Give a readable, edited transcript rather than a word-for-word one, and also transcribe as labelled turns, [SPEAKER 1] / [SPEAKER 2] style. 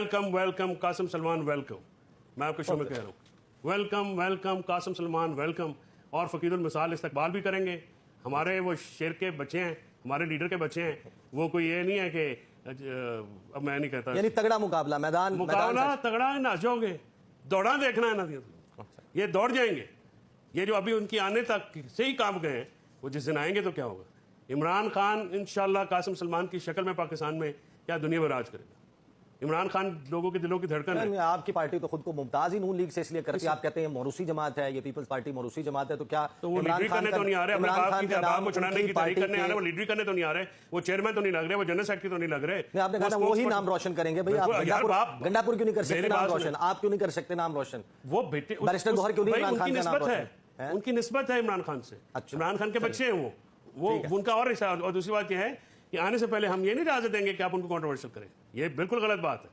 [SPEAKER 1] Welcome welcome Qasim Salman welcome. मैं आपके show में कह रहा हूँ welcome welcome Qasim Salman welcome. और फ़कीरुल मिसाल इस्तकबाल भी करेंगे। हमारे वो शेर के बच्चे हैं, हमारे लीडर के बच्चे हैं। वो कोई ये नहीं है कि अब मैं नहीं कहता,
[SPEAKER 2] यानी तगड़ा मुकाबला,
[SPEAKER 1] मुकाबला तगड़ा है। नाचोगे, दौड़ा देखना है ना, ये दौड़ जाएंगे। ये जो अभी उनकी आने तक से ही काम गए हैं, वो जिस दिन आएंगे तो क्या होगा। इमरान खान इंशाल्लाह कासिम सलमान की शक्ल में पाकिस्तान में क्या दुनिया में राज करेगा। इमरान खान लोगों के दिलों की धड़कन है।
[SPEAKER 2] आपकी पार्टी तो खुद को मुमताज ही नून लीग से इसलिए करती है, आप कहते हैं मोरूसी जमात है, ये पीपल्स पार्टी मोरूसी जमात है, तो क्या
[SPEAKER 1] तो वो लीडरी करने तो नहीं आ रहे, अपने बाप की बाप को छुड़ाने की तैयारी करने आ रहे, वो लीडरी करने तो नहीं आ रहे, वो चेयरमैन तो नहीं लग रहे, वो जनरल सेक्रेटरी तो नहीं लग रहे।
[SPEAKER 2] आपने कहा वही नाम रोशन करेंगे भाई, आप गंडापुर क्यों नहीं कर सकते नाम रोशन, आप क्यों नहीं कर सकते नाम रोशन,
[SPEAKER 1] वो बेटे
[SPEAKER 2] बैरिस्टर गौहर क्यों नहीं इमरान खान का नाम रोशन
[SPEAKER 1] है, उनकी निस्बत है इमरान खान से। इमरान खान के बच्चे हैं वो उनका और दूसरी बात यह है कि आने से पहले हम ये नहीं इजाजत देंगे कि आप उनको कंट्रोवर्शियल करें। ये बिल्कुल गलत बात है।